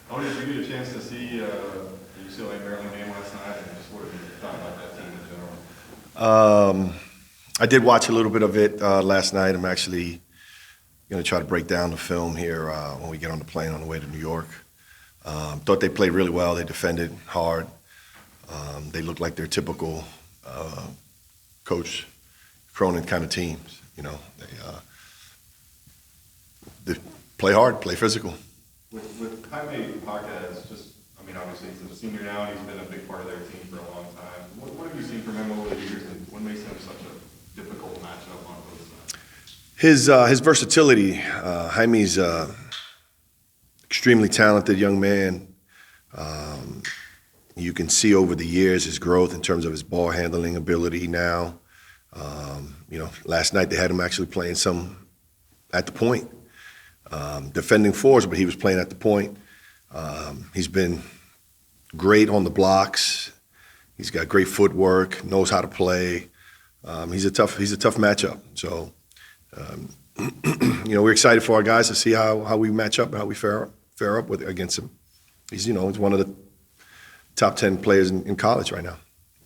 How did you get a chance to see the UCLA Maryland game last night, and just what have you thought about that team in general? I did watch a little bit of it last night. I'm actually going to try to break down the film here when we get on the plane on the way to New York. Thought they played really well. They defended hard. They looked like their typical Coach Cronin kind of teams. You know, they play hard, play physical. With Jaime Jaquez, obviously he's a senior now, and he's been a big part of their team for a long time. What have you seen from him over the years, and what makes him such a difficult matchup on both sides? His versatility. Jaime's extremely talented young man. You can see over the years his growth in terms of his ball handling ability now. Last night they had him actually playing some at the point, defending fours, but he was playing at the point. He's been great on the blocks. He's got great footwork, knows how to play. He's a tough matchup. So, we're excited for our guys to see how we match up and how we fare up against him. He's one of the top 10 players in college right now.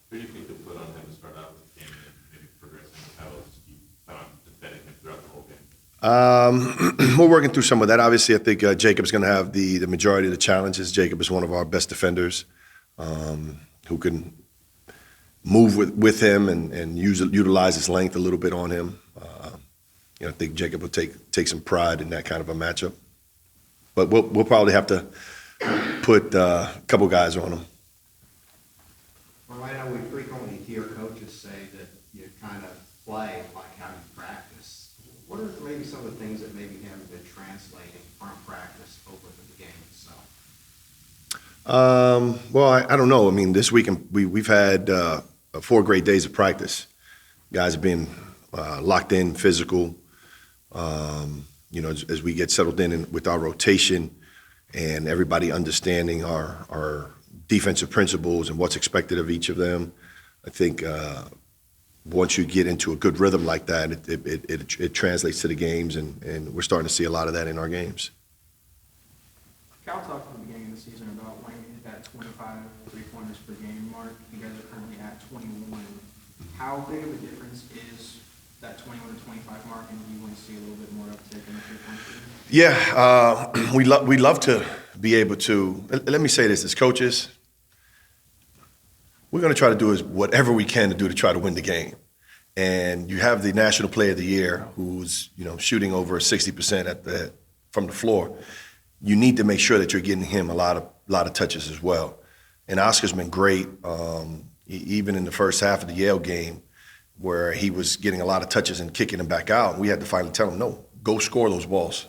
Who do you think to put on him to start out the game and maybe progress him? How else do you plan on defending him throughout the whole game? We're working through some of that. Obviously, I think Jacob's going to have the majority of the challenges. Jacob is one of our best defenders who can move with him and utilize his length a little bit on him. I think Jacob will take some pride in that kind of a matchup. But we'll probably have to put a couple guys on him. Well, I know we frequently hear coaches say that you kind of play like how you practice. What are maybe some of the things that maybe haven't been translating from practice over to the game itself? Well, I don't know. I mean, this week we've had 4 great days of practice. Guys have been locked in, physical. As we get settled in with our rotation and everybody understanding our defensive principles and what's expected of each of them, I think once you get into a good rhythm like that, it translates to the games, and we're starting to see a lot of that in our games. Cal talked at the beginning of the season about wanting to hit that 25 3-pointers per game mark. You guys are currently at 21. How big of a difference is that 21 to 25 mark, and do you want to see a little bit more uptick in the 3-point shooting? Yeah, we love to be able to. Let me say this: as coaches, we're going to try to do whatever we can to try to win the game. And you have the National Player of the Year who's shooting over 60% from the floor. You need to make sure that you're getting him a lot of touches as well. And Oscar's been great, even in the first half of the Yale game, where he was getting a lot of touches and kicking them back out. We had to finally tell him, no, go score those balls.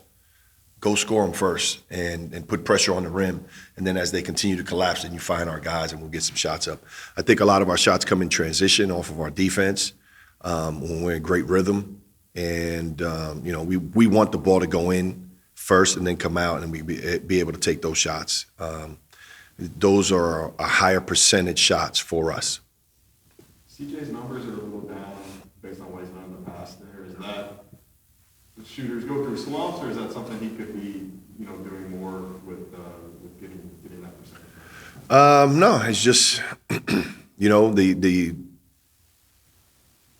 Go score them first and put pressure on the rim. And then as they continue to collapse, then you find our guys and we'll get some shots up. I think a lot of our shots come in transition off of our defense when we're in great rhythm. And, we want the ball to go in first and then come out and we be able to take those shots. Those are a higher percentage shots for us. CJ's numbers are a little down based on what he's done in the past there. Is that the shooters go through slumps, or is that something he could be, doing more with getting that percentage? No, it's just,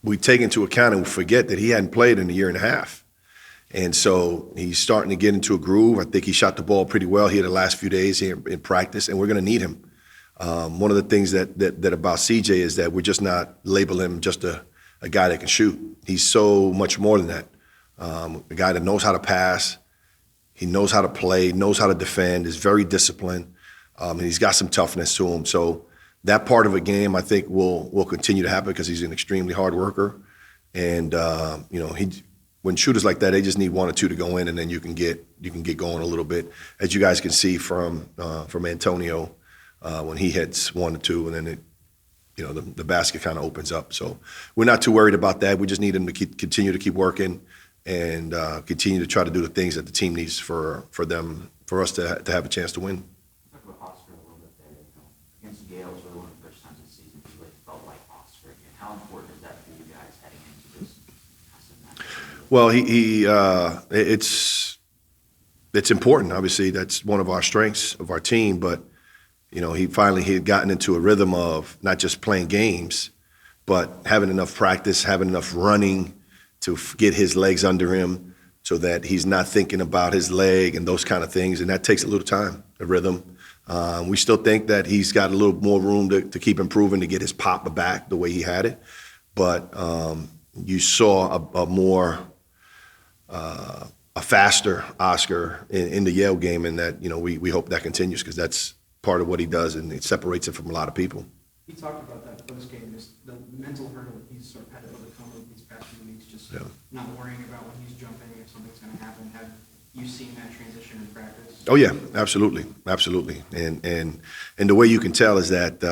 we take into account and we forget that he hadn't played in a year and a half. And so he's starting to get into a groove. I think he shot the ball pretty well here the last few days here in practice, and we're going to need him. One of the things that about CJ is that we're just not labeling him just a guy that can shoot. He's so much more than that. A guy that knows how to pass, he knows how to play, knows how to defend, is very disciplined, and he's got some toughness to him. So that part of a game, I think, will continue to happen because he's an extremely hard worker. And when shooters like that, they just need 1 or 2 to go in, and then you can get going a little bit, as you guys can see from Antonio when he hits 1 or 2, and then the basket kind of opens up. So we're not too worried about that. We just need him to continue to keep working and continue to try to do the things that the team needs for us to have a chance to win. Talk about Oscar a little bit there. Against Yale, was really one of the first times this season you really felt like Oscar again. How important is that for you guys heading into this match? Well, it's important. Obviously, that's one of our strengths of our team. But he had gotten into a rhythm of not just playing games, but having enough practice, having enough running to get his legs under him, so that he's not thinking about his leg and those kind of things, and that takes a little time. The rhythm. We still think that he's got a little more room to keep improving, to get his pop back the way he had it. But you saw a faster Oscar in the Yale game, and that we hope that continues, because that's part of what he does, and it separates him from a lot of people. He talked about that post game, just the mental hurdle he's sort of had to overcome over these past few weeks, just not worrying about when he's jumping if something's going to happen. Have you seen that transition in practice? Oh yeah, absolutely. And the way you can tell is that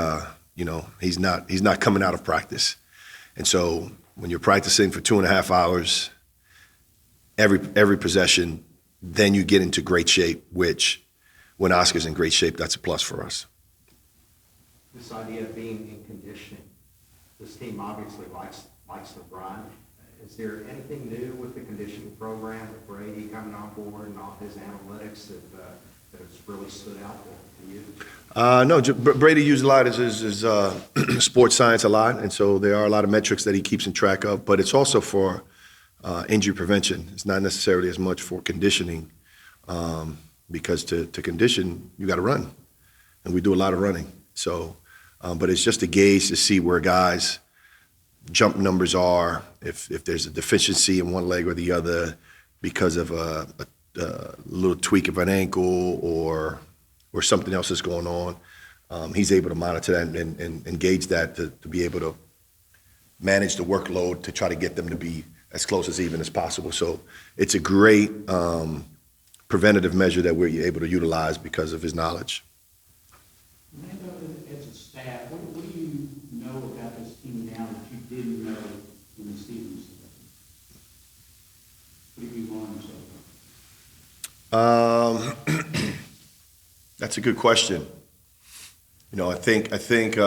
he's not coming out of practice. And so when you're practicing for 2.5 hours, every possession, then you get into great shape, which when Oscar's in great shape, that's a plus for us. This idea of being in conditioning, this team obviously likes to run. Is there anything new with the conditioning program with Brady coming on board and all his analytics that has really stood out to you? No, Brady used a lot of his sports science a lot, and so there are a lot of metrics that he keeps in track of, but it's also for injury prevention. It's not necessarily as much for conditioning, because to condition, you got to run, and we do a lot of running. So, but it's just a gauge to see where guys' jump numbers are, if there's a deficiency in one leg or the other because of a little tweak of an ankle or something else is going on. He's able to monitor that and gauge that to be able to manage the workload to try to get them to be as close as even as possible. So it's a great preventative measure that we're able to utilize because of his knowledge. Orlando, as a staff, what do you know about this team now that you didn't know when the season started? What have you learned so far? That's a good question. I think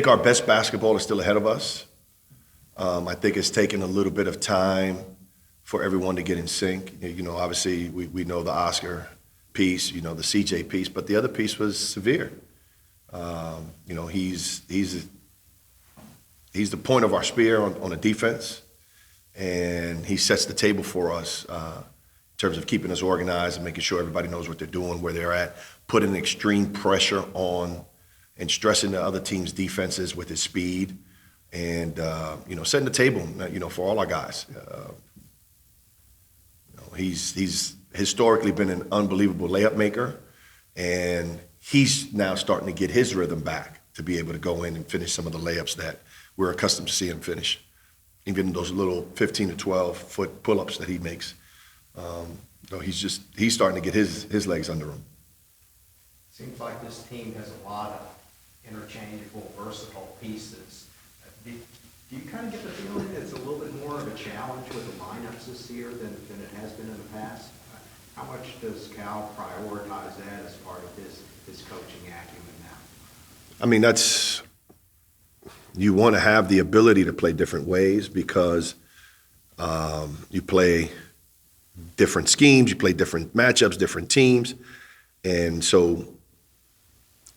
our best basketball is still ahead of us. I think it's taken a little bit of time for everyone to get in sync. Obviously we know the Oscar piece, the CJ piece, but the other piece was severe. He's the point of our spear on the defense, and he sets the table for us in terms of keeping us organized and making sure everybody knows what they're doing, where they're at, putting extreme pressure on and stressing the other team's defenses with his speed, and setting the table, for all our guys. He's historically been an unbelievable layup maker, and he's now starting to get his rhythm back to be able to go in and finish some of the layups that we're accustomed to seeing him finish. Even those little 15 to 12 foot pull-ups that he makes. He's starting to get his legs under him. Seems like this team has a lot of interchangeable, versatile pieces. Do you kind of get the feeling that it's a little bit more of a challenge with the lineups this year than it has been in the past? How much does Cal prioritize that as part of his coaching acumen now? I mean, you want to have the ability to play different ways, because you play different schemes, you play different matchups, different teams. And so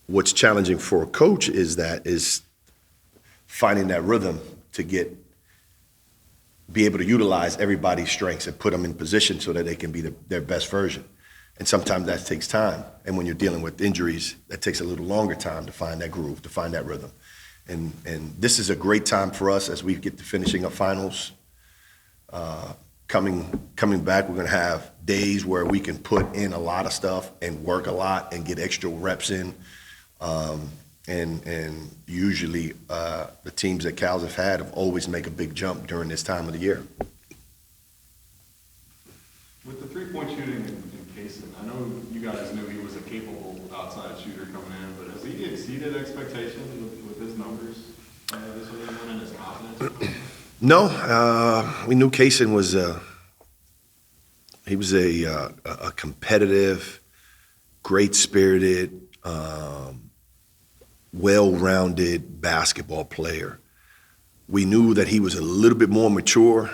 what's challenging for a coach is finding that rhythm to be able to utilize everybody's strengths and put them in position so that they can be their best version. And sometimes that takes time. And when you're dealing with injuries, that takes a little longer time to find that groove, to find that rhythm. And this is a great time for us as we get to finishing up finals. Coming back, we're going to have days where we can put in a lot of stuff and work a lot and get extra reps in. And usually the teams that Cal's have had have always make a big jump during this time of the year. With the three-point shooting in Kaysen, I know you guys knew he was a capable outside shooter coming in, but has he exceeded expectations with his numbers this year and his confidence? No, we knew Kaysen was a competitive, great-spirited, well-rounded basketball player. We knew that he was a little bit more mature,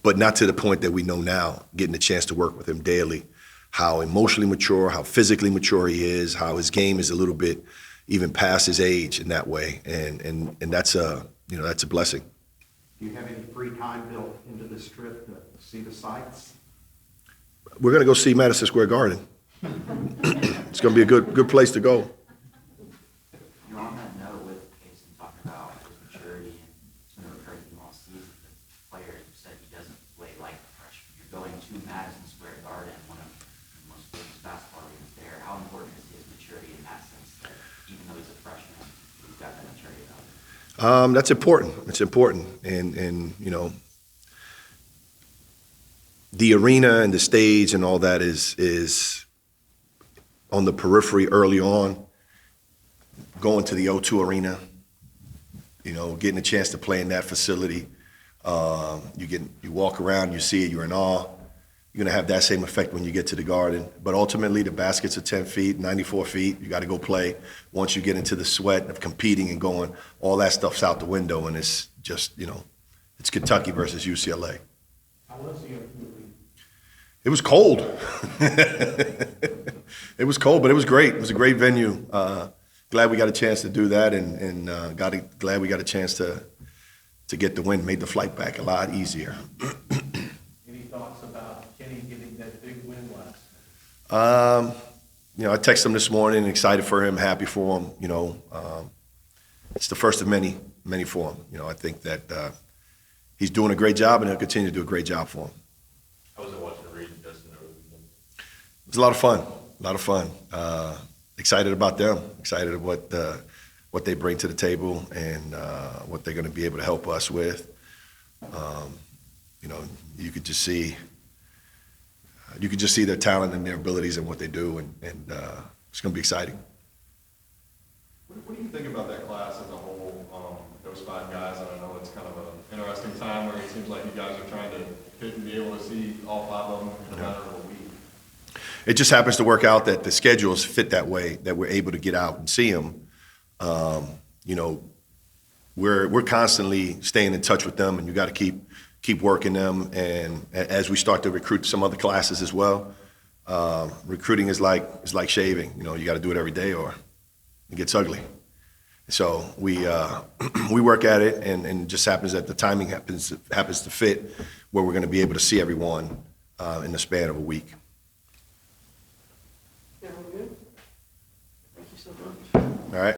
but not to the point that we know now, getting a chance to work with him daily, how emotionally mature, how physically mature he is, how his game is a little bit even past his age in that way. And that's a blessing. Do you have any free time built into this trip to see the sights? We're going to go see Madison Square Garden. It's going to be a good place to go. You're on that note with Jason talking about his maturity, and it's going to occur to him all season. The player said he doesn't play like a freshman. You're going to Madison Square Garden, one of the most famous basketball arenas there. How important is his maturity in that sense that even though he's a freshman, he's got that maturity about him? That's important. It's important. And you know, the arena and the stage and all that is on the periphery early on. Going to the O2 Arena, you know, getting a chance to play in that facility. You walk around, you see it, you're in awe. You're going to have that same effect when you get to the Garden. But ultimately, the baskets are 10 feet, 94 feet. You got to go play. Once you get into the sweat of competing and going, all that stuff's out the window, and it's just, you know, it's Kentucky versus UCLA. How was the O2 It was cold. It was cold, but it was great. It was a great venue. Glad we got a chance to do that, and glad we got a chance to get the win. Made the flight back a lot easier. Any thoughts about Kenny getting that big win last? You know, I texted him this morning, excited for him, happy for him. You know, it's the first of many for him. You know, I think that he's doing a great job, and he'll continue to do a great job for him. How was it watching Reed and Justin over the weekend? It was a lot of fun. A lot of fun. Excited about them. Excited at what they bring to the table and what they're going to be able to help us with. You know, you could just see their talent and their abilities and what they do, and it's going to be exciting. What do you think about that class as a whole? Those 5 guys, and I know it's kind of an interesting time where it seems like you guys are trying to hit and be able to see all 5 of them in a matter of a week. It just happens to work out that the schedules fit that way, that we're able to get out and see them. You know, we're constantly staying in touch with them, and you got to keep working them. And as we start to recruit some other classes as well, recruiting is like shaving. You know, you got to do it every day, or it gets ugly. So we work at it, and it just happens that the timing happens to fit where we're going to be able to see everyone in the span of a week.